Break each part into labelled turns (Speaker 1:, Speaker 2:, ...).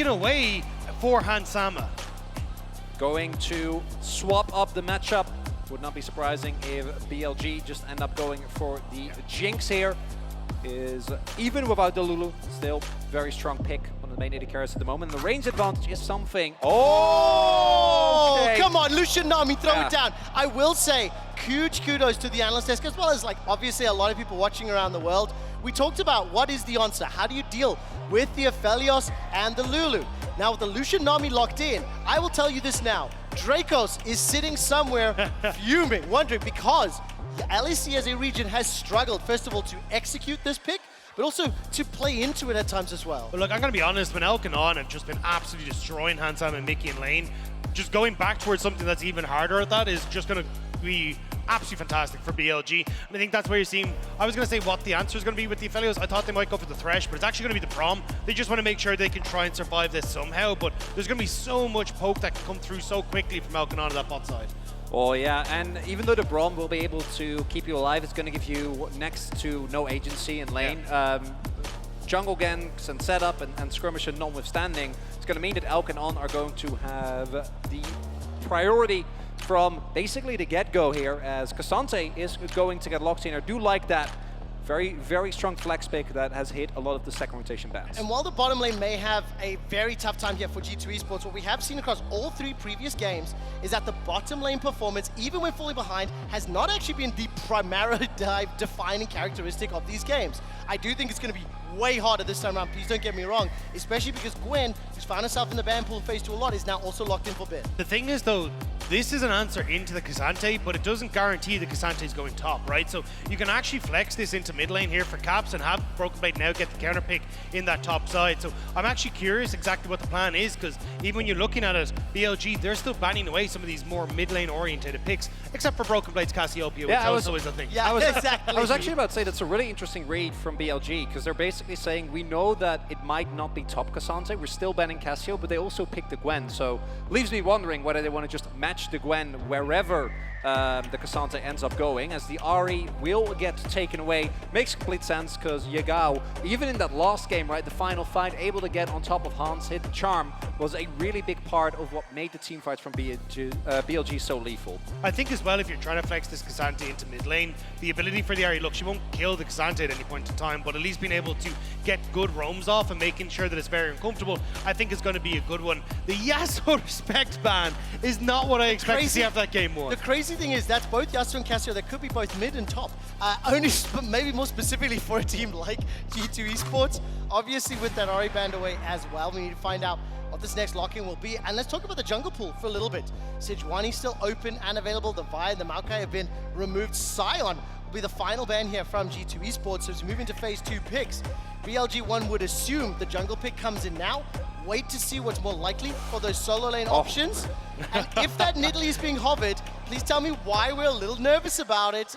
Speaker 1: taken away for Hansama.
Speaker 2: Going to swap up the matchup. Would not be surprising if BLG just end up going for the Jinx here. Is even without the Lulu, still very strong pick on the main AD carries at the moment. The range advantage is something.
Speaker 3: Oh,
Speaker 2: okay.
Speaker 3: Come on, Lucian Nami, throw it down. I will say huge kudos to the analyst desk, as well as like obviously a lot of people watching around the world. We talked about what is the answer. How do you deal with the Aphelios and the Lulu? Now with the Lucian Nami locked in, I will tell you this now. Dracos is sitting somewhere fuming, wondering, because the LEC as a region has struggled, first of all, to execute this pick, but also to play into it at times as well.
Speaker 1: But look, I'm going to be honest, when Elk and On have just been absolutely destroying Hansam and Mickey in lane, just going back towards something that's even harder at that is just going to be absolutely fantastic for BLG. And I think that's where you're seeing, I was going to say what the answer is going to be with the Aphelios. I thought they might go for the Thresh, but it's actually going to be the Braum. They just want to make sure they can try and survive this somehow, but there's going to be so much poke that can come through so quickly from Elk and On to that bot side.
Speaker 2: Oh yeah, and even though the Braum will be able to keep you alive, it's going to give you next to no agency in lane. Yeah. Jungle ganks and setup and skirmish and notwithstanding, it's going to mean that Elk and On are going to have the priority from basically the get-go here, as Ksante is going to get locked in. I do like that. Very, very strong flex pick that has hit a lot of the second rotation bans.
Speaker 3: And while the bottom lane may have a very tough time here for G2 Esports, what we have seen across all three previous games is that the bottom lane performance, even when falling behind, has not actually been the primarily defining characteristic of these games. I do think it's going to be way harder this time around, please don't get me wrong, especially because Gwen, who's found herself in the ban pool in phase 2 a lot, is now also locked in for bid.
Speaker 1: The thing is though, this is an answer into the Ksante, but it doesn't guarantee the Ksante is going top, right? So you can actually flex this into mid lane here for caps and have Broken Blade now get the counter pick in that top side. So I'm actually curious exactly what the plan is, because even when you're looking at it, BLG, they're still banning away some of these more mid lane oriented picks, except for Broken Blade's Cassiopeia, which also is a thing.
Speaker 3: Yeah, exactly.
Speaker 2: I was actually about to say that's a really interesting read from BLG, because they're basically saying we know that it might not be top Ksante, we're still banning Cassio, but they also picked the Gwen, so leaves me wondering whether they want to just match the Gwen wherever the Ksante ends up going, as the Ahri will get taken away. Makes complete sense, because Yagao, even in that last game, right, the final fight, able to get on top of Hans, hit the charm, was a really big part of what made the team fights from BLG so lethal.
Speaker 1: I think as well, if you're trying to flex this Ksante into mid lane, the ability for the Ahri, look, she won't kill the Ksante at any point in time, but at least being able to get good roams off and making sure that it's very uncomfortable, I think is going to be a good one. The Yasuo respect ban is not what I expect to see after that game 1.
Speaker 3: The crazy thing is that's both Yasuo and Cassio. That could be both mid and top. Maybe more specifically for a team like G2 Esports. Obviously with that Ahri banned away as well, we need to find out what this next lock-in will be. And let's talk about the jungle pool for a little bit. Sejuani's still open and available. The Vi and the Maokai have been removed. Sion will be the final ban here from G2 Esports. So as we move into phase 2 picks, BLG1 would assume the jungle pick comes in now. Wait to see what's more likely for those solo lane options. And if that Nidalee is being hovered, please tell me why we're a little nervous about it.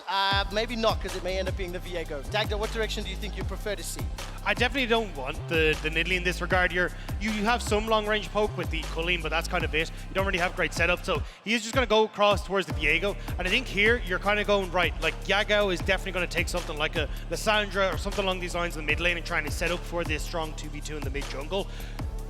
Speaker 3: Maybe not, because it may end up being the Viego. Dagda, what direction do you think you prefer to see?
Speaker 1: I definitely don't want the Nidalee in this regard. You have some long-range poke with the Culling, but that's kind of it. You don't really have great setup, so he's just going to go across towards the Viego. And I think here, you're kind of going right. Like, Yagao is definitely going to take something like a Lissandra or something along these lines in the mid lane and trying to set up for this strong 2v2 in the mid-jungle.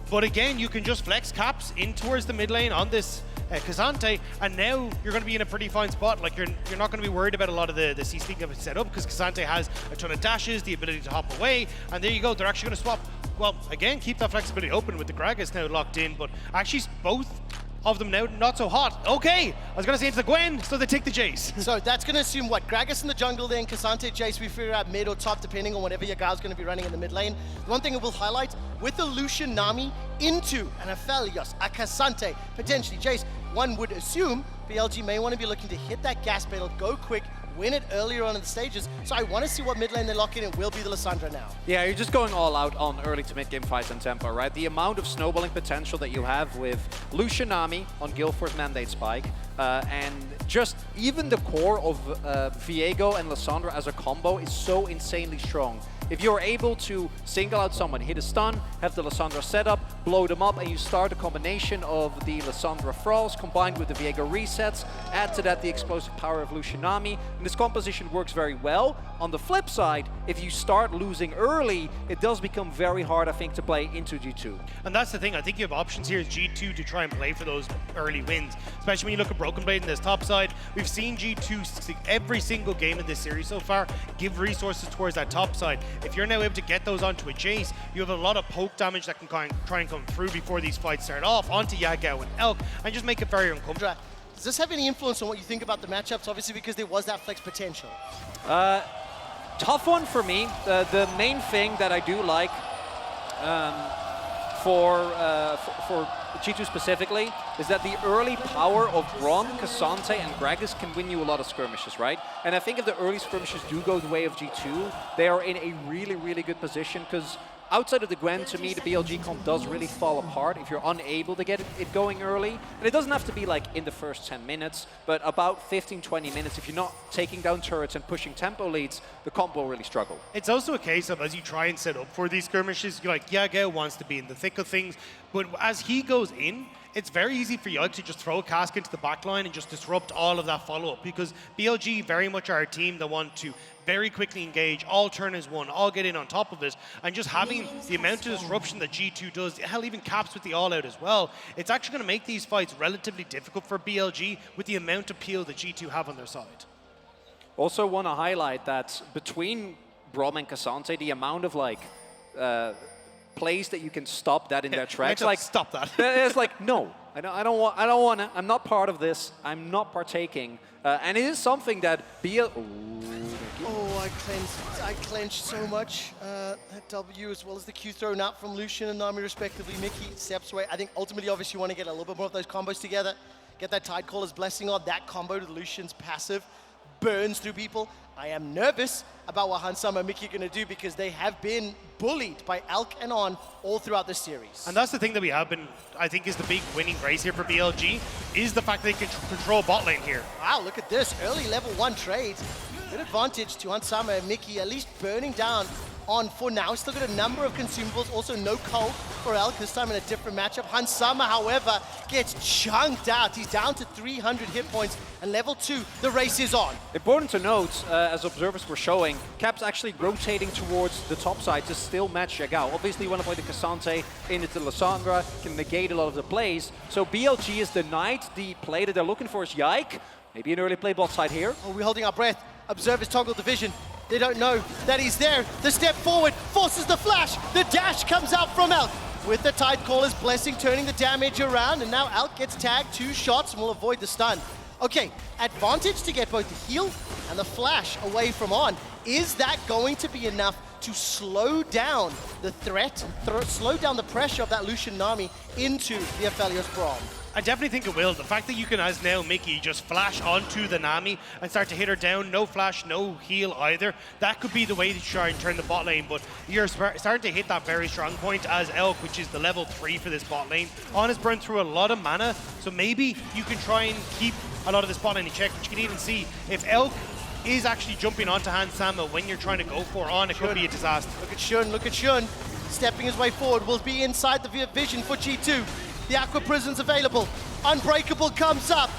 Speaker 1: But again, you can just flex caps in towards the mid lane on this Ksante, and now you're going to be in a pretty fine spot. Like you're not going to be worried about a lot of the CC of it set up, because Ksante has a ton of dashes, the ability to hop away, and there you go. They're actually going to swap. Well, again, keep that flexibility open with the Gragas now locked in, but actually both of them now not so hot. Okay, I was going to say it's the Gwen, so they take the Jayce.
Speaker 3: So that's going to assume what? Gragas in the jungle, then Ksante, Jayce, we figure out mid or top, depending on whatever Yagao's going to be running in the mid lane. The one thing I will highlight, with the Lucian Nami into an Aphelios, a Ksante, potentially Jayce, one would assume BLG may want to be looking to hit that gas pedal, go quick, win it earlier on in the stages. So I want to see what mid lane they lock in. It will be the Lissandra now.
Speaker 2: Yeah, you're just going all out on early to mid game fights and tempo, right? The amount of snowballing potential that you have with Lucian Nami on Guildford's Mandate Spike, and just even the core of Viego and Lissandra as a combo is so insanely strong. If you're able to single out someone, hit a stun, have the Lissandra set up, blow them up, and you start a combination of the Lissandra Frost combined with the Viego resets, add to that the explosive power of Lucian Nami, and this composition works very well. On the flip side, if you start losing early, it does become very hard, I think, to play into G2.
Speaker 1: And that's the thing, I think you have options here as G2 to try and play for those early wins, especially when you look at Broken Blade in this top side. We've seen G2 every single game in this series so far give resources towards that top side. If you're now able to get those onto a Jayce, you have a lot of poke damage that can try and come through before these fights start off onto Yagao and Elk and just make it very uncomfortable.
Speaker 3: Does this have any influence on what you think about the matchups? Obviously, because there was that flex potential.
Speaker 2: Tough one for me. The main thing that I do like for G2 specifically is that the early power of Braum, Ksante, and Gragas can win you a lot of skirmishes, right? And I think if the early skirmishes do go the way of G2, they are in a really, really good position because outside of the Gwen, to me, the BLG comp does really fall apart if you're unable to get it going early. And it doesn't have to be like in the first 10 minutes, but about 15, 20 minutes, if you're not taking down turrets and pushing tempo leads, the comp will really struggle.
Speaker 1: It's also a case of, as you try and set up for these skirmishes, you're like, Yagao wants to be in the thick of things, but as he goes in, it's very easy for Yike to just throw a cask into the backline and just disrupt all of that follow-up, because BLG very much are a team that want to very quickly engage, all turn as one, all get in on top of it, and just having the amount of disruption that G2 does, hell, even caps with the all-out as well, it's actually going to make these fights relatively difficult for BLG with the amount of peel that G2 have on their side.
Speaker 2: Also want to highlight that between Braum and Ksante, the amount of like plays that you can stop that in their tracks, like
Speaker 1: stop that.
Speaker 2: It's like, no, I don't want to. I'm not part of this. I'm not partaking. And it is something that
Speaker 3: Oh, I clenched so much. That W as well as the Q thrown out from Lucian and Nami respectively. Mickey steps away. I think ultimately, obviously, you want to get a little bit more of those combos together. Get that Tidecaller's Blessing on. That combo to Lucian's passive burns through people. I am nervous about what Hansama and Mickey are going to do because they have been bullied by Elk and On all throughout the series.
Speaker 1: And that's the thing that we have been, I think, is the big winning grace here for BLG, is the fact that they can control bot lane here.
Speaker 3: Wow, look at this. Early level 1 trade. Good advantage to Hansama and Mickey, at least burning down On for now. Still got a number of consumables, also no coal for Elk, this time in a different matchup. Hansama, however, gets chunked out. He's down to 300 hit points, and level 2, the race is on.
Speaker 2: Important to note, as observers were showing, Cap's actually rotating towards the top side to still match Yagao. Obviously, you want to play the Ksante into the Lissandra, can negate a lot of the plays. So BLG is denied the play that they're looking for is Yike. Maybe an early play bot side here.
Speaker 3: Oh, we're holding our breath. Observers toggle the vision. They don't know that he's there. The step forward forces the flash. The dash comes out from Elk with the Tidecaller's Blessing turning the damage around, and now Elk gets tagged 2 shots and will avoid the stun. Okay, advantage to get both the heal and the flash away from On. Is that going to be enough to slow down the threat, slow down the pressure of that Lucian Nami into the Aphelios Braum?
Speaker 1: I definitely think it will. The fact that you can, as now Mickey, just flash onto the Nami and start to hit her down, no flash, no heal either, that could be the way to try and turn the bot lane, but you're starting to hit that very strong point as Elk, which is the level 3 for this bot lane. On has burned through a lot of mana, so maybe you can try and keep a lot of this bot lane in check, but you can even see if Elk is actually jumping onto Hansama when you're trying to go for On, it could be a disaster.
Speaker 3: Look at Shun, stepping his way forward, will be inside the vision for G2. The Aqua Prison's available. Unbreakable comes up.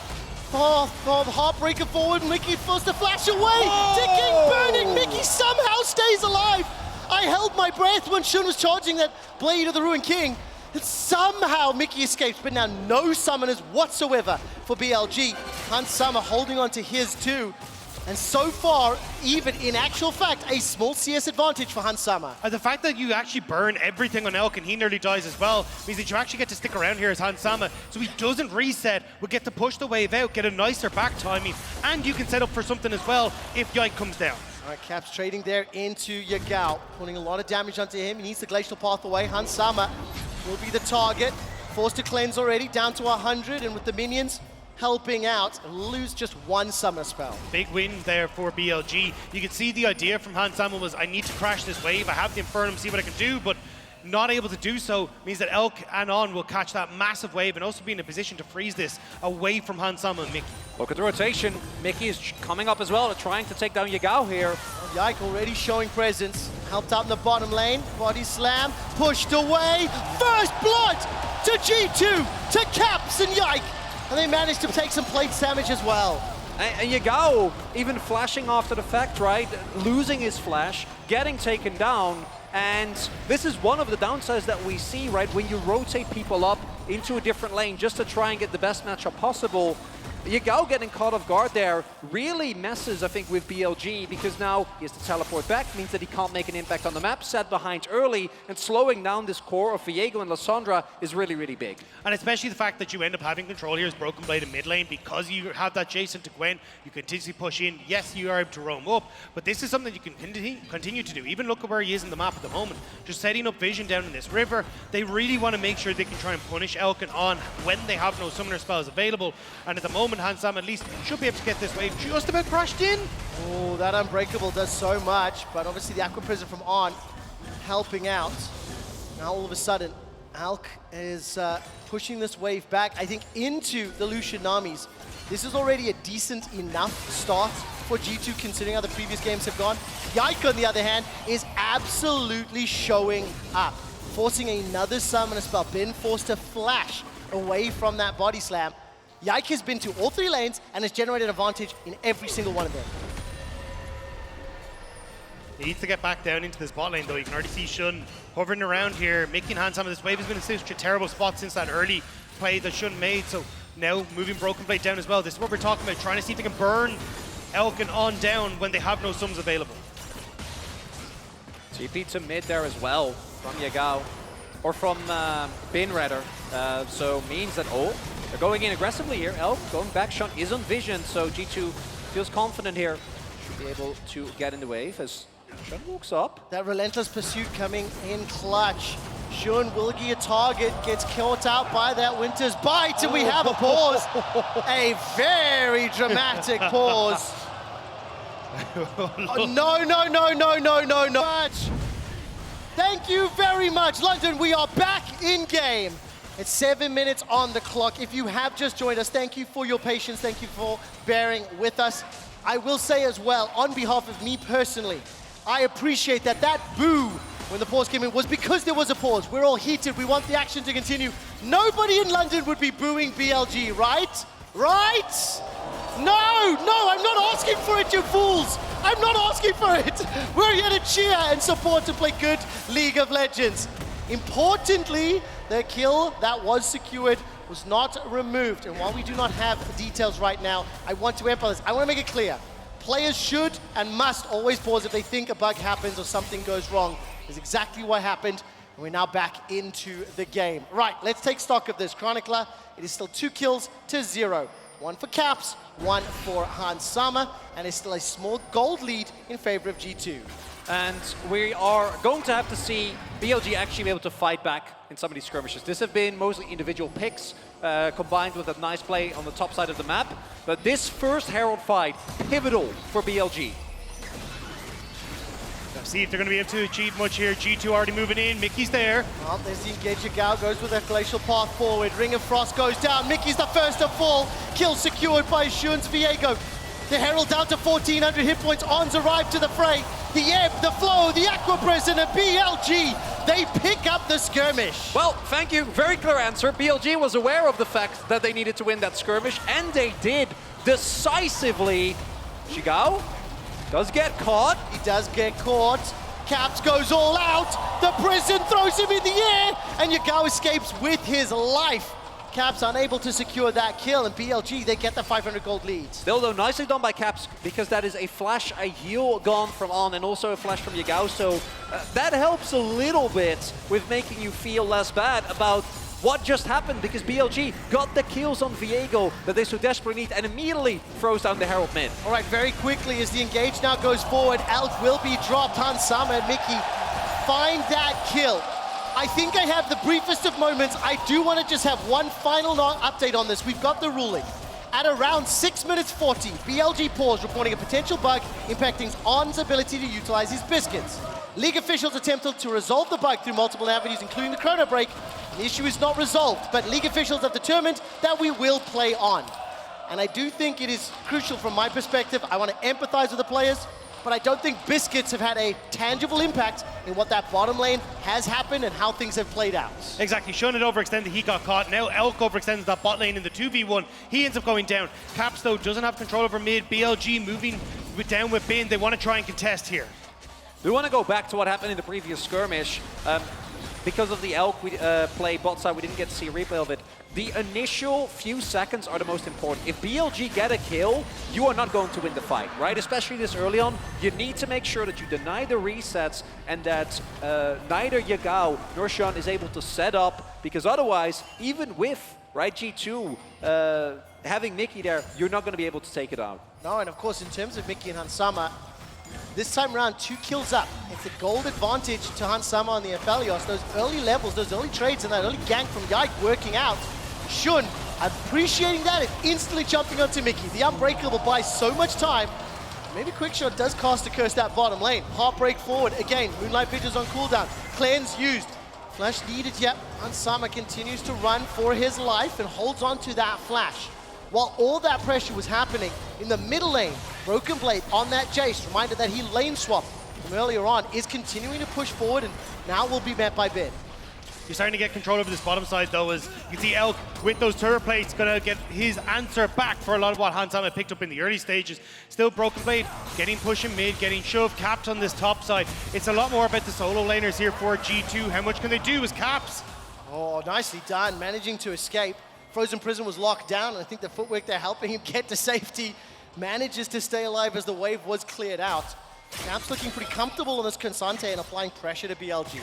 Speaker 3: Oh, Heartbreaker forward. Mickey forced to flash away.
Speaker 2: Oh!
Speaker 3: Ticking, burning. Mickey somehow stays alive. I held my breath when Shun was charging that Blade of the Ruined King. And somehow Mickey escapes, but now no summoners whatsoever for BLG. Hansama holding on to his too. And so far, even in actual fact, a small CS advantage for Hansama.
Speaker 1: And the fact that you actually burn everything on Elk and he nearly dies as well means that you actually get to stick around here as Hansama, so he doesn't reset, will get to push the wave out, get a nicer back timing, and you can set up for something as well if Yike comes down.
Speaker 3: All right, Caps trading there into Yagao, putting a lot of damage onto him. He needs the Glacial Path away. Hansama will be the target. Forced to cleanse already, down to 100, and with the minions helping out, lose just 1 summoner spell.
Speaker 1: Big win there for BLG. You can see the idea from Hansama was, I need to crash this wave, I have the Infernum, see what I can do, but not able to do so means that Elk and On will catch that massive wave and also be in a position to freeze this away from Hansama and Mickey.
Speaker 2: Look at the rotation. Mickey is coming up as well, trying to take down Yagao here.
Speaker 3: Yike already showing presence. helped out in the bottom lane. Body slam, pushed away. First blood to G2, to Caps and Yike. And they managed to take some plate damage as well.
Speaker 2: And Yagao even flashing after the fact, right? Losing his flash, getting taken down. And this is one of the downsides that we see, right? When you rotate people up into a different lane just to try and get the best matchup possible. Yagao getting caught off guard there really messes, I think, with BLG, because now he has to teleport back, means that he can't make an impact on the map, sat behind early, and slowing down this core of Viego and Lissandra is really, really big.
Speaker 1: And especially the fact that you end up having control here as Broken Blade in mid lane, because you have that Jayce into Gwen, you continuously push in. Yes, you are able to roam up, but this is something you can continue to do. Even look at where he is in the map at the moment. Just setting up vision down in this river. They really want to make sure they can try and punish Elkin on when they have no summoner spells available. And at the moment, Hansam at least should be able to get this wave just about crashed in.
Speaker 3: Oh, that Unbreakable does so much, but obviously the Aqua Prison from On helping out. Now all of a sudden, Alk is pushing this wave back, I think, into the Lucian Namis. This is already a decent enough start for G2 considering how the previous games have gone. Yike, on the other hand, is absolutely showing up, forcing another summoner spell, been forced to flash away from that body slam. Yike has been to all three lanes and has generated advantage in every single one of them.
Speaker 1: He needs to get back down into this bot lane, though. You can already see Shun hovering around here, making Hansam. This wave has been in such a terrible spot since that early play that Shun made. So now moving Broken Blade down as well. This is what we're talking about, trying to see if they can burn Elkin on down when they have no sums available.
Speaker 2: TP to mid there as well from Yagao, or from Bin rather. So means that, they're going in aggressively here. Elk going back, Shun is on vision, so G2 feels confident here. Should be able to get in the wave as Shun walks up.
Speaker 3: That relentless pursuit coming in clutch. Shun will get a target, gets caught out by that Winter's Bite, and we have a pause. A very dramatic pause. Oh, no. Thank you very much, London. We are back in game. It's 7 minutes on the clock. If you have just joined us, thank you for your patience. Thank you for bearing with us. I will say as well, on behalf of me personally, I appreciate that boo when the pause came in was because there was a pause. We're all heated. We want the action to continue. Nobody in London would be booing BLG, right? Right? No, I'm not asking for it, you fools. I'm not asking for it. We're here to cheer and support to play good League of Legends. Importantly, the kill that was secured was not removed. And while we do not have the details right now, I want to emphasize, I want to make it clear. Players should and must always pause if they think a bug happens or something goes wrong. That's exactly what happened. And we're now back into the game. Right, let's take stock of this. Cronicler, it is still 2 kills to 0. 1 for Caps, 1 for Hansama, and it's still a small gold lead in favor of G2.
Speaker 2: And we are going to have to see BLG actually be able to fight back in some of these skirmishes. This have been mostly individual picks, combined with a nice play on the top side of the map. But this first Herald fight, pivotal for BLG.
Speaker 1: Let's see if they're going to be able to achieve much here. G2 already moving in. Mickey's there.
Speaker 3: Well, there's the engage. Yagao goes with a glacial path forward. Ring of Frost goes down. Mickey's the first to fall. Kill secured by Shun's Viego. The Herald down to 1,400 hit points. Ons arrive to the fray. The ebb, the flow, the Aqua Prison, and BLG, they pick up the skirmish.
Speaker 2: Well, thank you. Very clear answer. BLG was aware of the fact that they needed to win that skirmish, and they did decisively. Yagao does get caught.
Speaker 3: He does get caught. Caps goes all out. The Prison throws him in the air, and Yagao escapes with his life. Caps unable to secure that kill, and BLG, they get the 500 gold lead.
Speaker 2: Still though, nicely done by Caps, because that is a flash, a heal gone from On, and also a flash from Yagao, so that helps a little bit with making you feel less bad about what just happened, because BLG got the kills on Viego that they so desperately need, and immediately throws down the Herald mid.
Speaker 3: All right, very quickly as the engage now goes forward, Elk will be dropped. Hansama and Mickey find that kill. I think I have the briefest of moments. I do want to just have one final update on this. We've got the ruling. At around 6 minutes 40, BLG pause reporting a potential bug impacting On's ability to utilize his biscuits. League officials attempted to resolve the bug through multiple avenues, including the chrono break. The issue is not resolved, but League officials have determined that we will play on. And I do think it is crucial from my perspective. I want to empathize with the players. but I don't think Biscuits have had a tangible impact in what that bottom lane has happened and how things have played out.
Speaker 1: Exactly, Shun had overextended, he got caught. Now Elk overextends that bot lane in the 2v1. He ends up going down. Caps, though, doesn't have control over mid. BLG moving down with Bin. They want to try and contest here.
Speaker 2: We want to go back to what happened in the previous skirmish. Because of the Elk play bot side, we didn't get to see a replay of it. The initial few seconds are the most important. If BLG get a kill, you are not going to win the fight, right? Especially this early on, you need to make sure that you deny the resets and that neither Yagao nor Shun is able to set up, because otherwise, even with G2 having Mickey there, you're not going to be able to take it out.
Speaker 3: No, and of course, in terms of Mickey and Hansama, this time around, 2 kills up. It's a gold advantage to Hansama on the Aphelios. Those early levels, those early trades, and that early gank from Yike working out. Shun, appreciating that and instantly jumping onto Mickey. The Unbreakable buys so much time. Maybe QuickShot does cast to curse that bottom lane. Heartbreak forward. Again, Moonlight Vigil's on cooldown. Cleanse used. Flash needed yet. Hansama continues to run for his life and holds on to that flash. While all that pressure was happening in the middle lane, Broken Blade on that Jayce, reminded that he lane swapped from earlier on, is continuing to push forward and now will be met by Bin.
Speaker 1: You're starting to get control over this bottom side, though, as you can see Elk with those turret plates gonna get his answer back for a lot of what Hansama picked up in the early stages. Still Broken Blade getting pushed in mid, getting shoved, Caps on this top side. It's a lot more about the solo laners here for G2. How much can they do as Caps?
Speaker 3: Oh, nicely done, managing to escape. Frozen Prison was locked down, and I think the footwork there helping him get to safety. Manages to stay alive as the wave was cleared out. Caps looking pretty comfortable on this Ksante and applying pressure to BLG.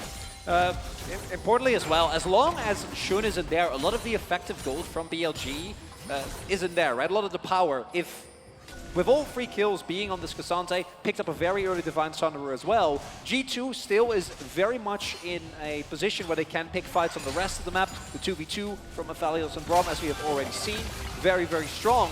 Speaker 2: Importantly as well, as long as Shun isn't there, a lot of the effective gold from BLG isn't there, right? A lot of the power. If, with all 3 kills being on this Ksante, picked up a very early Divine Sunderer as well, G2 still is very much in a position where they can pick fights on the rest of the map. The 2v2 from Aphelios and Braum, as we have already seen, very, very strong.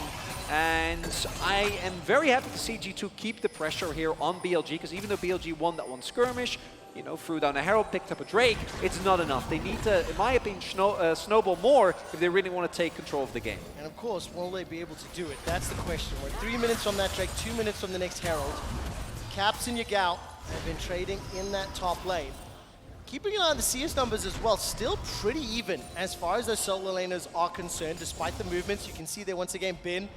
Speaker 2: And I am very happy to see G2 keep the pressure here on BLG, because even though BLG won that one skirmish, you know, threw down a Herald, picked up a Drake, it's not enough. They need to, in my opinion, snowball more if they really want to take control of the game.
Speaker 3: And of course, will they be able to do it? That's the question. We're 3 minutes from that Drake, 2 minutes from the next Herald. Caps and Yagao have been trading in that top lane. Keeping an eye on the CS numbers as well, still pretty even as far as those solo laners are concerned, despite the movements. You can see there once again, Bin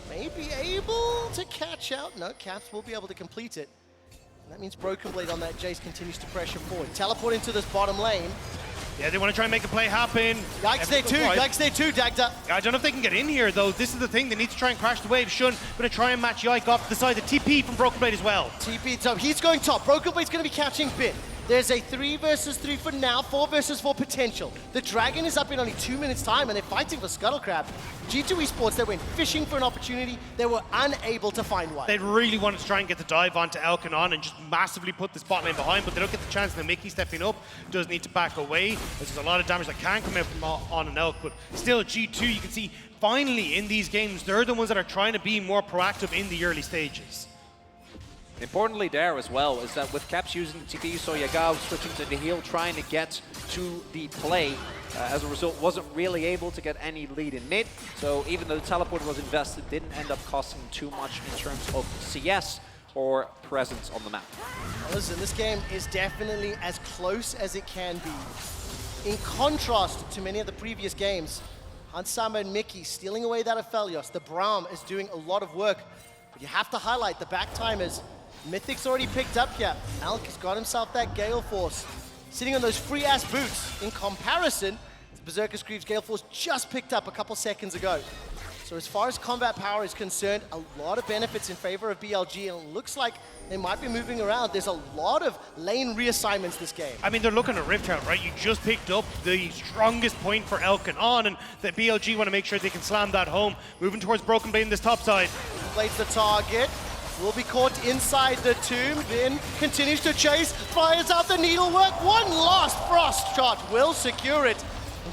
Speaker 3: may be able to catch out. No, Caps will be able to complete it. And that means Broken Blade on that Jayce continues to pressure forward. Teleport into this bottom lane.
Speaker 1: Yeah, they want to try and make a play happen.
Speaker 3: Yikes day 2, Yikes day 2, Dagda.
Speaker 1: I don't know if they can get in here, though. This is the thing. They need to try and crash the wave. Shun going to try and match Yike off the side. The TP from Broken Blade as well.
Speaker 3: TP top. He's going top. Broken Blade's going to be catching Bin. There's a 3 versus 3 for now, 4 versus 4 potential. The Dragon is up in only 2 minutes time and they're fighting for Scuttle Crab. G2 Esports, they went fishing for an opportunity. They were unable to find one.
Speaker 1: They really wanted to try and get the dive onto Elk and on and just massively put the spot lane behind, but they don't get the chance. And Mickey stepping up does need to back away. There's a lot of damage that can come out from on an Elk, but still G2, you can see finally in these games, they're the ones that are trying to be more proactive in the early stages.
Speaker 2: Importantly there as well is that with Caps using the TP, so Yagao switching to the heal, trying to get to the play. As a result, wasn't really able to get any lead in mid. So even though the teleport was invested, didn't end up costing too much in terms of CS or presence on the map.
Speaker 3: Well, listen, this game is definitely as close as it can be. In contrast to many of the previous games, Hansama and Mickey stealing away that Aphelios. The Braum is doing a lot of work, but you have to highlight the back timers. Mythic's already picked up here. Elk has got himself that Gale Force. Sitting on those free-ass boots. In comparison, the Berserker Screeves Gale Force just picked up a couple seconds ago. So as far as combat power is concerned, a lot of benefits in favor of BLG, and it looks like they might be moving around. There's a lot of lane reassignments this game.
Speaker 1: I mean, they're looking at Rift Out, right? You just picked up the strongest point for Elk and on, and the BLG want to make sure they can slam that home. Moving towards Broken Blade in this top side.
Speaker 3: Plays the target. Will be caught inside the tomb. Bin continues to chase, fires out the needlework. One last frost shot will secure it.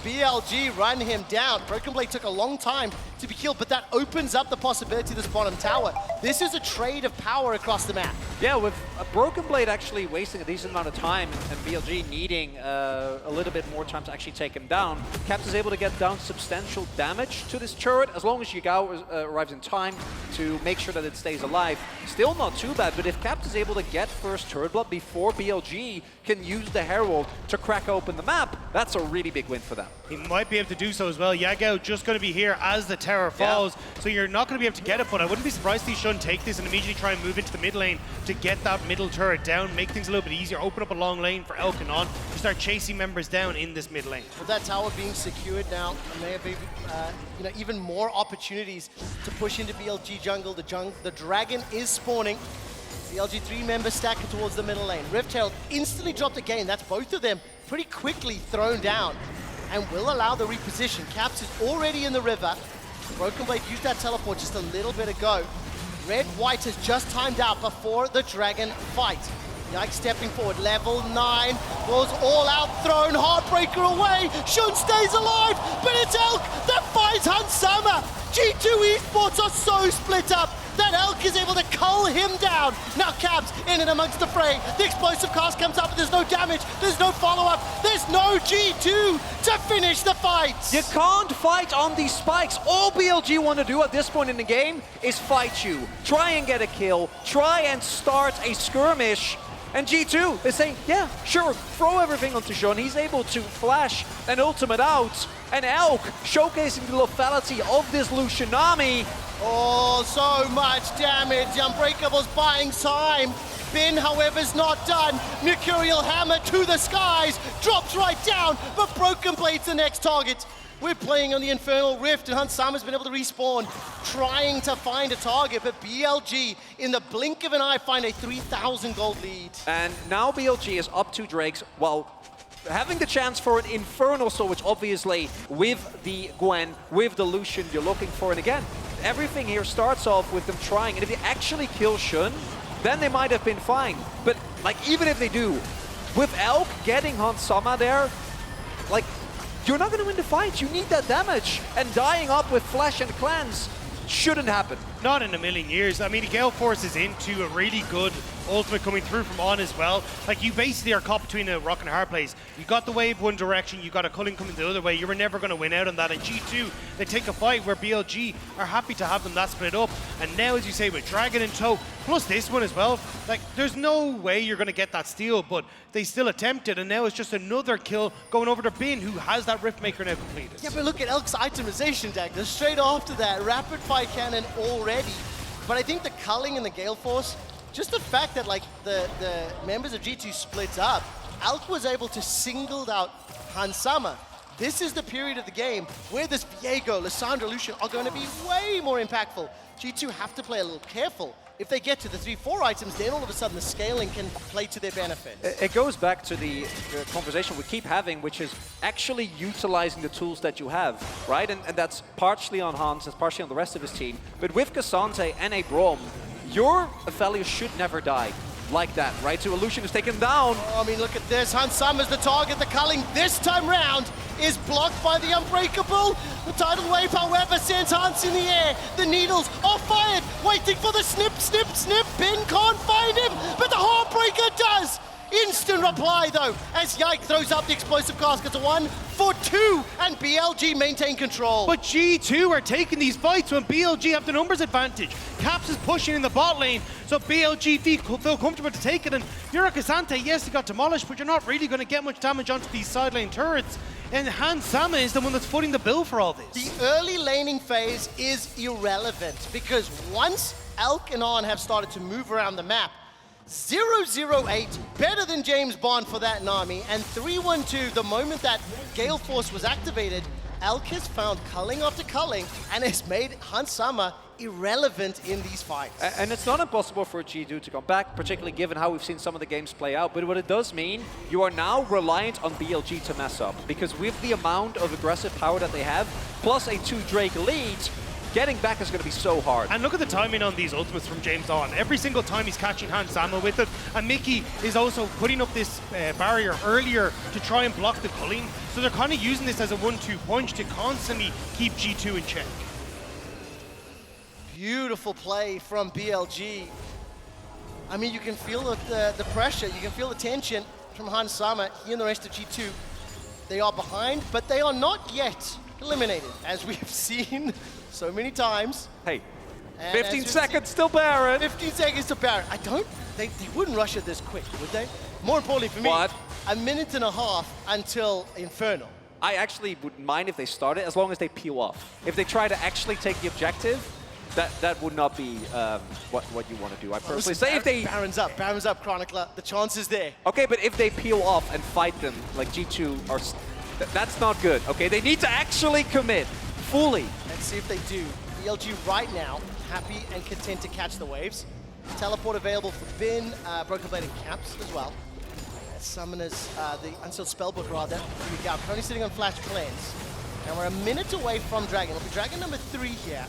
Speaker 3: BLG run him down. Broken Blade took a long time to be killed, but that opens up the possibility of this bottom tower. This is a trade of power across the map.
Speaker 2: Yeah, with a Broken Blade actually wasting a decent amount of time and BLG needing a little bit more time to actually take him down, Caps is able to get down substantial damage to this turret as long as Yagao arrives in time to make sure that it stays alive. Still not too bad, but if Caps is able to get first turret blood before BLG can use the Herald to crack open the map, that's a really big win for them.
Speaker 1: He might be able to do so as well. Yagao just going to be here as the tower falls, so you're not going to be able to get it, but I wouldn't be surprised if he shouldn't take this and immediately try and move into the mid lane to get that middle turret down, make things a little bit easier, open up a long lane for Elk and On to start chasing members down in this mid lane.
Speaker 3: With that tower being secured now, may have even more opportunities to push into BLG jungle. The dragon is spawning. BLG 3 members stacking towards the middle lane. Rift Herald instantly dropped again. That's both of them pretty quickly thrown down and will allow the reposition. Caps is already in the river. Broken Blade used that teleport just a little bit ago. Red White has just timed out before the dragon fight. Yike stepping forward, level 9, goes all out, thrown, Heartbreaker away, Shun stays alive, but it's Elk that finds Hansama. G2 Esports are so split up that Elk is able to cull him down. Now Caps in and amongst the fray. The explosive cast comes up, but there's no damage, there's no follow-up, there's no G2 to finish the fight.
Speaker 2: You can't fight on these spikes. All BLG want to do at this point in the game is fight you. Try and get a kill, try and start a skirmish. And G2 is saying, yeah, sure, throw everything onto Shun. He's able to flash an ultimate out. And Elk showcasing the lethality of this Lucian Nami.
Speaker 3: Oh, so much damage. The Unbreakable's buying time. Bin, however, is not done. Mercurial Hammer to the skies. Drops right down, but Broken Blade's the next target. We're playing on the Infernal Rift, and Hansama's been able to respawn, trying to find a target, but BLG, in the blink of an eye, find a 3,000 gold lead.
Speaker 2: And now BLG is up 2 Drakes, while having the chance for an Infernal Soul, which obviously, with the Gwen, with the Lucian, you're looking for. And again, everything here starts off with them trying, and if they actually kill Shun, then they might have been fine. But, like, even if they do, with Elk getting Hansama there, like, you're not going to win the fight. You need that damage. And dying up with Flash and Clans shouldn't happen.
Speaker 1: Not in a million years. I mean, Gale Force is into a really good ultimate coming through from On as well. Like, you basically are caught between a rock and a hard place. You got the wave one direction, you got a culling coming the other way. You were never going to win out on that. And G2, they take a fight where BLG are happy to have them that split up. And now, as you say, with Dragon in tow, plus this one as well, like, there's no way you're going to get that steal, but they still attempted, and now it's just another kill going over to Bin, who has that Riftmaker now completed.
Speaker 3: Yeah, but look at Elk's itemization, Dagda. Straight after that, rapid fire cannon already. But I think the culling and the Gale Force, just the fact that like the members of G2 split up, Elk was able to single out Hansama. This is the period of the game where this Viego, Lissandra, Lucian are going to be way more impactful. G2 have to play a little careful. If they get to the 3-4 items, then all of a sudden the scaling can play to their benefit.
Speaker 2: It goes back to the conversation we keep having, which is actually utilizing the tools that you have, right? And that's partially on Hans, it's partially on the rest of his team. But with Ksante and a Braum, your Aphelios should never die like that, right? So Lucian is taken down.
Speaker 3: Oh, I mean, look at this. Hansama's the target. The culling this time round is blocked by the Unbreakable. The tidal wave, however, sends Hans in the air. The needles are fired, waiting for the snip, snip, snip. Bin can't find him, but the Heartbreaker does. Instant reply, though, as Yike throws up the explosive casket to 1 for 2, and BLG maintain control.
Speaker 1: But G2 are taking these fights when BLG have the numbers advantage. Caps is pushing in the bot lane, so BLG feel comfortable to take it. And you're Ksante, yes, he got demolished, but you're not really going to get much damage onto these side lane turrets. And Hansama is the one that's footing the bill for all this.
Speaker 3: The early laning phase is irrelevant, because once Elk and On have started to move around the map, 008, better than James Bond for that Nami, and 312, the moment that Gale Force was activated, Elk has found culling after culling and has made Hansama irrelevant in these fights.
Speaker 2: And it's not impossible for G2 to come back, particularly given how we've seen some of the games play out, but what it does mean, you are now reliant on BLG to mess up, because with the amount of aggressive power that they have, plus a 2 Drake lead, getting back is going to be so hard.
Speaker 1: And look at the timing on these ultimates from James On. Every single time he's catching Hansama with it. And Mickey is also putting up this barrier earlier to try and block the culling. So they're kind of using this as a 1-2 punch to constantly keep G2 in check.
Speaker 3: Beautiful play from BLG. I mean, you can feel the pressure, you can feel the tension from Hans Sama. He and the rest of G2, they are behind, but they are not yet eliminated, as we have seen so many times.
Speaker 2: Hey,
Speaker 3: And
Speaker 2: 15
Speaker 3: as you
Speaker 2: seconds,
Speaker 3: see-
Speaker 2: still Baron.
Speaker 3: 15 seconds to Baron. They wouldn't rush it this quick, would they? More importantly for me,
Speaker 2: What?
Speaker 3: a minute and a half until Inferno.
Speaker 2: I actually wouldn't mind if they started, as long as they peel off. If they try to actually take the objective, that would not be what you want to do. I personally say if they...
Speaker 3: Baron's up, Chronicler. The chance is there.
Speaker 2: Okay, but if they peel off and fight them like G2 are... That's not good, okay? They need to actually commit fully.
Speaker 3: Let's see if they do. BLG right now, happy and content to catch the waves. Teleport available for Bin, Broken Blade and Caps as well. Summoners, the Unsealed Spellbook rather. Here we go, currently sitting on Flash Cleanse. And we're a minute away from Dragon. It'll be Dragon number 3 here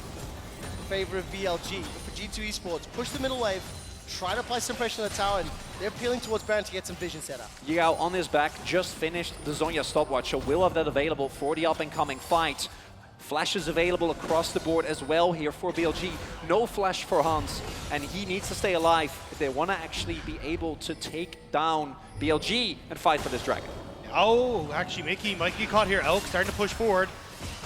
Speaker 3: in favor of BLG. For G2 Esports, push the middle wave, try to apply some pressure on the tower, and they're peeling towards Baron to get some vision set up.
Speaker 2: Yagao on his back just finished the Zhonya stopwatch, so will have that available for the up-and-coming fight. Flashes available across the board as well here for BLG. No flash for Hans, and he needs to stay alive if they want to actually be able to take down BLG and fight for this dragon.
Speaker 1: Oh, actually, Mikey caught here. Elk starting to push forward.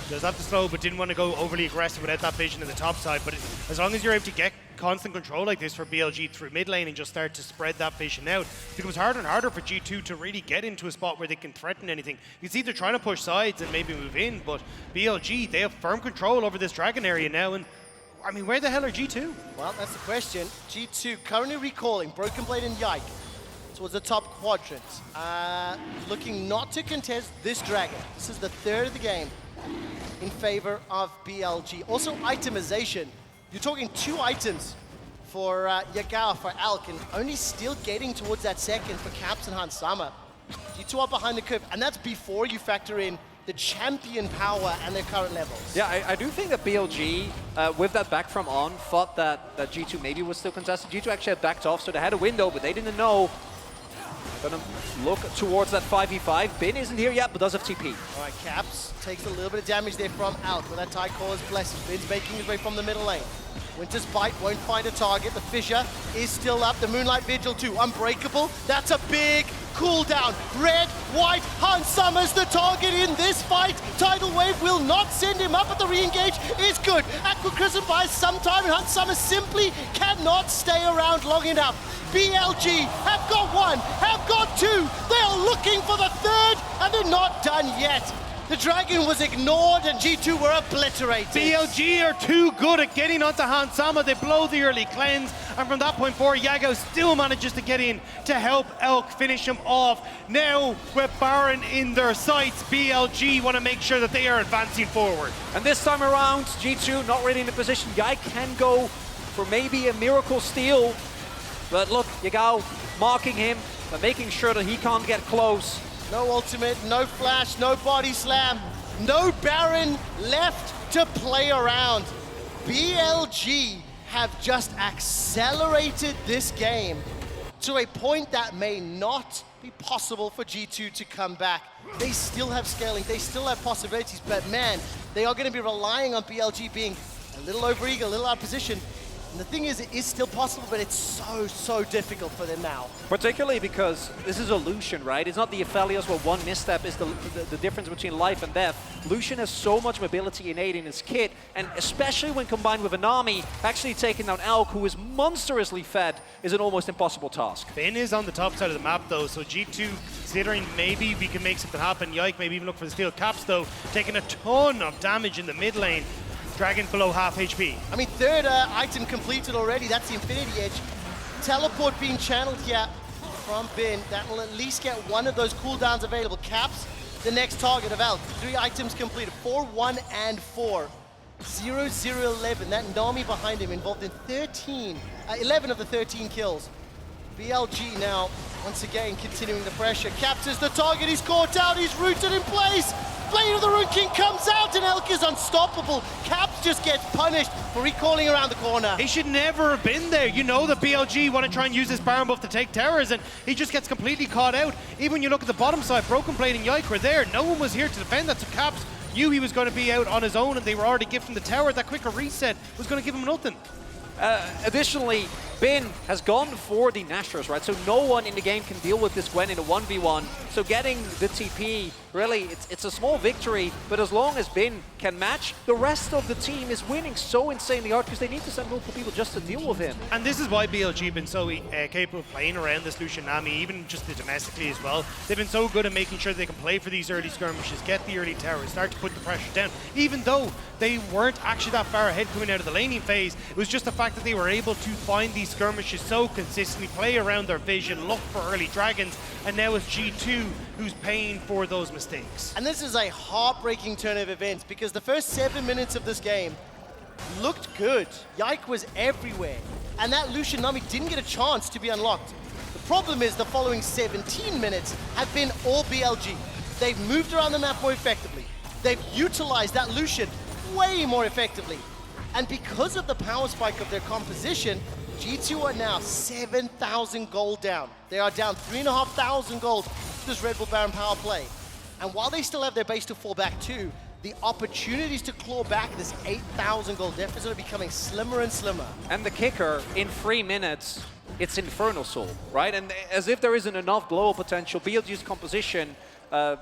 Speaker 1: Does have to slow, but didn't want to go overly aggressive without that vision in the top side. But as long as you're able to get constant control like this for BLG through mid lane and just start to spread that vision out, it becomes harder and harder for G2 to really get into a spot where they can threaten anything. You can see they're trying to push sides and maybe move in, but BLG, they have firm control over this dragon area now. And I mean, where the hell are G2?
Speaker 3: Well, that's the question. G2 currently recalling Broken Blade and Yike towards the top quadrant. Looking not to contest this dragon. This is the third of the game in favor of BLG. Also, itemization. You're talking 2 items for Yagao, for Alk, and only still getting towards that second for Caps and Hans Sama. G2 are behind the curve, and that's before you factor in the champion power and their current levels.
Speaker 2: Yeah, I do think that BLG, with that back from on, thought that G2 maybe was still contested. G2 actually had backed off, so they had a window, but they didn't know. Gonna look towards that 5v5. Bin isn't here yet, but does have TP.
Speaker 3: All right, Caps takes a little bit of damage there from Alk, but that Tide Caller's blessing. Bin's making his way from the middle lane. Winter's Bite won't find a target. The Fissure is still up. The Moonlight Vigil too. Unbreakable. That's a big cooldown. Red, white, Hans Sama's the target in this fight. Tidal Wave will not send him up, but the re-engage is good. Aqua Crescent buys some time, and Hans Sama simply cannot stay around long enough. BLG have got 1, have got 2. They are looking for the 3rd, and they're not done yet. The dragon was ignored and G2 were obliterated.
Speaker 1: BLG are too good at getting onto Hans Sama. They blow the early cleanse, and from that point forward, Yagao still manages to get in to help Elk finish him off. Now, with Baron in their sights, BLG want to make sure that they are advancing forward.
Speaker 2: And this time around, G2 not really in the position. Yike can go for maybe a miracle steal. But look, Yagao marking him, but making sure that he can't get close.
Speaker 3: No ultimate, no flash, no body slam, no Baron left to play around. BLG have just accelerated this game to a point that may not be possible for G2 to come back. They still have scaling, they still have possibilities, but man, they are going to be relying on BLG being a little overeager, a little out of position. And the thing is, it is still possible, but it's so difficult for them now.
Speaker 2: Particularly because this is a Lucian, right? It's not the Aphelios where one misstep is the difference between life and death. Lucian has so much mobility innate in his kit, and especially when combined with a Nami, actually taking down Elk, who is monstrously fed, is an almost impossible task.
Speaker 1: Bin is on the top side of the map though, so G2 considering maybe we can make something happen. Yike maybe even look for the steal. Caps though, taking a ton of damage in the mid lane. Dragon below half HP.
Speaker 3: I mean, 3rd item completed already. That's the Infinity Edge. Teleport being channeled here from Bin. That will at least get one of those cooldowns available. Caps, the next target of Elk. 3 items completed, 4, 1, and 4. 0, 0, 11. That Nami behind him involved in 11 of the 13 kills. BLG now, once again, continuing the pressure. Caps is the target. He's caught out. He's rooted in place. Blade of the Rune King comes out and Elk is unstoppable. Caps just gets punished for recalling around the corner.
Speaker 1: He should never have been there. You know the BLG want to try and use this Baron buff to take towers, and he just gets completely caught out. Even when you look at the bottom side, Broken Blade and Yike were there. No one was here to defend that, so Caps knew he was going to be out on his own, and they were already gifting the tower. That quicker reset was going to give him nothing.
Speaker 2: Additionally, Bin has gone for the Nashers, right? So no one in the game can deal with this Gwen in a 1v1. So getting the TP, really, it's a small victory, but as long as Bin can match, the rest of the team is winning so insanely hard because they need to send multiple people just to deal with him.
Speaker 1: And this is why BLG have been so capable of playing around this Lucian Nami, even just domestically as well. They've been so good at making sure they can play for these early skirmishes, get the early towers, start to put the pressure down. Even though they weren't actually that far ahead coming out of the laning phase, it was just the fact that they were able to find these skirmishes so consistently, play around their vision, look for early dragons, and now it's G2 who's paying for those mistakes.
Speaker 3: And this is a heartbreaking turn of events because the first 7 minutes of this game looked good. Yike was everywhere, and that Lucian Nami didn't get a chance to be unlocked. The problem is the following 17 minutes have been all BLG. They've moved around the map more effectively. They've utilized that Lucian way more effectively. And because of the power spike of their composition, G2 are now 7,000 gold down. They are down 3,500 gold to this Red Bull Baron power play. And while they still have their base to fall back to, the opportunities to claw back this 8,000 gold deficit are becoming slimmer and slimmer.
Speaker 2: And the kicker, in 3 minutes, it's Infernal Soul, right? And as if there isn't enough global potential, BLG's composition, I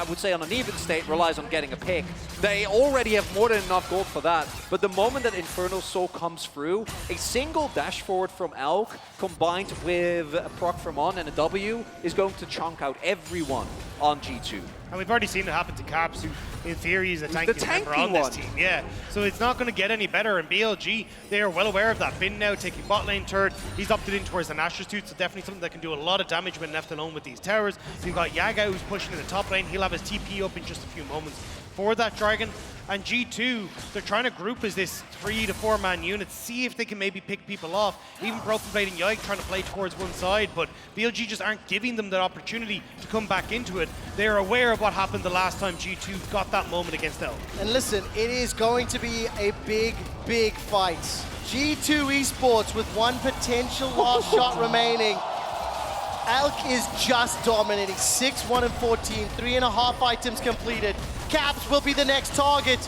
Speaker 2: would say on an even state, relies on getting a pick. They already have more than enough gold for that, but the moment that Infernal Soul comes through, a single dash forward from Elk combined with a proc from On and a W is going to chunk out everyone on G2.
Speaker 1: And we've already seen it happen to Caps, who in theory is a tanky member on this team. Yeah, so it's not going to get any better. And BLG, they are well aware of that. Bin now taking bot lane turret. He's opted in towards the Nashor's Tooth, so definitely something that can do a lot of damage when left alone with these towers. You've got Yagao who's pushing in the top lane. He'll have his TP up in just a few moments for that dragon. And G2, they're trying to group as this 3 to 4 man unit, see if they can maybe pick people off. Even Broken Blade and Yike trying to play towards one side, but BLG just aren't giving them that opportunity to come back into it. They're aware of what happened the last time G2 got that moment against Elk.
Speaker 3: And listen, it is going to be a big, big fight. G2 Esports with one potential last shot remaining. Elk is just dominating, 6-1 and 14, 3.5 items completed. Caps will be the next target.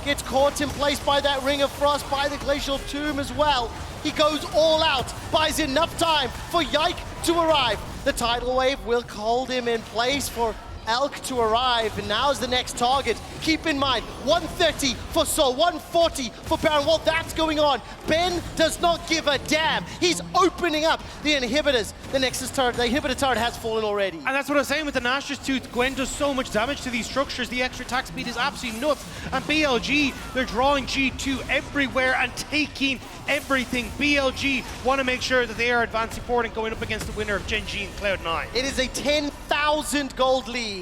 Speaker 3: Gets caught in place by that Ring of Frost, by the Glacial Tomb as well. He goes all out, buys enough time for Yike to arrive. The tidal wave will hold him in place for Elk to arrive, and now's the next target. Keep in mind, 130 for Soul, 140 for Baron. While that's going on, Ben does not give a damn. He's opening up the inhibitors. The Nexus turret, the inhibitor turret has fallen already.
Speaker 1: And that's what I was saying with the Nashor's Tooth. Gwen does so much damage to these structures. The extra attack speed is absolutely nuts. And BLG, they're drawing G2 everywhere and taking everything. BLG want to make sure that they are advancing forward and going up against the winner of Gen G and Cloud9.
Speaker 3: It is a 10,000 gold lead.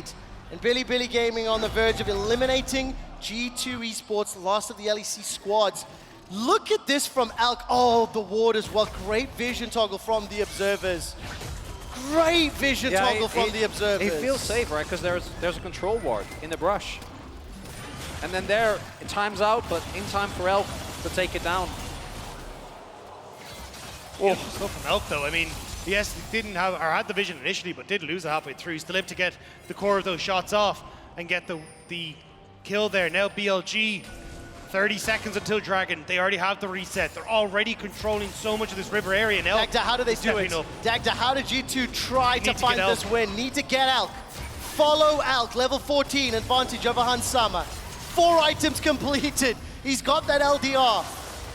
Speaker 3: And Bilibili Gaming on the verge of eliminating G2 Esports, last of the LEC squads. Look at this from Elk. Oh, the ward as well. Great vision toggle from the observers. Great vision toggle from the observers.
Speaker 2: It feels safe, right? Because there's a control ward in the brush. And then there, it times out, but in time for Elk to take it down.
Speaker 1: Oh, stuff from Elk though. I mean, yes, didn't have, or had the vision initially, but did lose it halfway through. Still able to get the core of those shots off and get the kill there. Now BLG, 30 seconds until Dragon. They already have the reset. They're already controlling so much of this river area now.
Speaker 3: Dagda, how do they do it? Dagda, how did G2 try to find this win? Need to get Elk. Follow Elk, level 14, advantage over Hansama. 4 items completed. He's got that LDR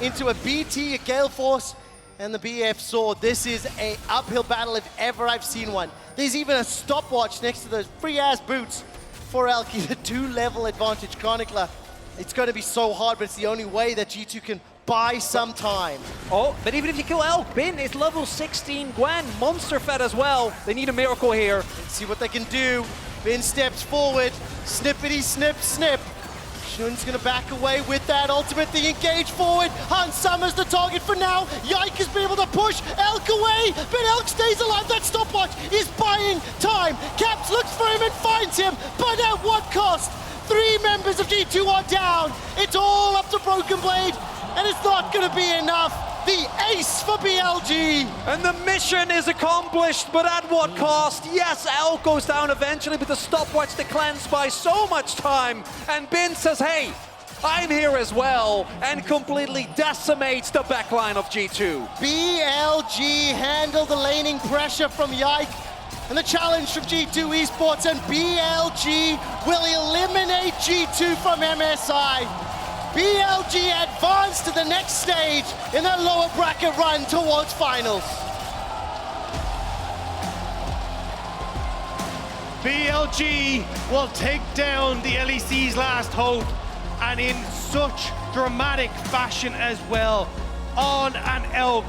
Speaker 3: into a BT, a Gale Force, and the BF Sword. This is an uphill battle if ever I've seen one. There's even a stopwatch next to those free-ass boots for Elk. He's a 2-level advantage Chronicler. It's going to be so hard, but it's the only way that G2 can buy some time.
Speaker 2: Oh, but even if you kill Elk, Bin is level 16 Gwen, monster fed as well. They need a miracle here.
Speaker 3: Let's see what they can do. Bin steps forward, snippety snip snip. Shun's gonna back away with that ultimate. They engage forward. Hansama's the target for now. Yike has been able to push Elk away, but Elk stays alive. That stopwatch is buying time. Caps looks for him and finds him, but at what cost? 3 members of G2 are down. It's all up to Broken Blade, and it's not gonna be enough. The ace for BLG.
Speaker 2: And the mission is accomplished, but at what cost? Yes, Elk goes down eventually, but the stopwatch to cleanse by so much time. And Bin says, hey, I'm here as well, and completely decimates the backline of G2.
Speaker 3: BLG handle the laning pressure from Yike and the challenge from G2 Esports, and BLG will eliminate G2 from MSI. BLG advance to the next stage in their lower bracket run towards finals.
Speaker 1: BLG will take down the LEC's last hope, and in such dramatic fashion as well. On and Elk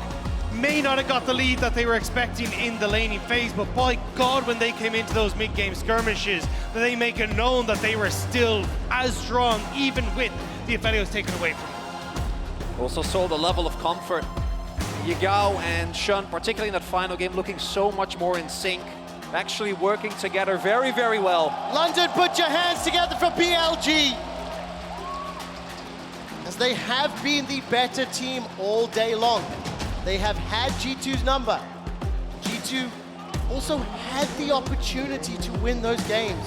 Speaker 1: may not have got the lead that they were expecting in the laning phase, but by God, when they came into those mid-game skirmishes, they make it known that they were still as strong, even with the Aphelios taken away from them.
Speaker 2: Also saw the level of comfort. Yagao and Shun, particularly in that final game, looking so much more in sync. Actually working together very, very well.
Speaker 3: London, put your hands together for BLG, as they have been the better team all day long. They have had G2's number. G2 also had the opportunity to win those games,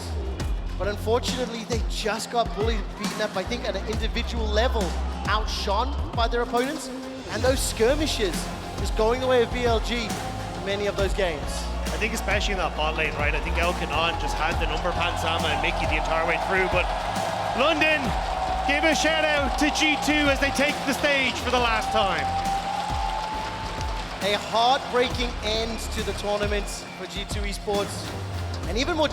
Speaker 3: but unfortunately they just got bullied, beaten up, I think at an individual level, outshone by their opponents, and those skirmishes just going the way of BLG in many of those games.
Speaker 1: I think especially in that bot lane, right? I think Elk and On just had the number Pansama and Mickey the entire way through, but London gave a shout out to G2 as they take the stage for the last time.
Speaker 3: A heartbreaking end to the tournament for G2 Esports, and even more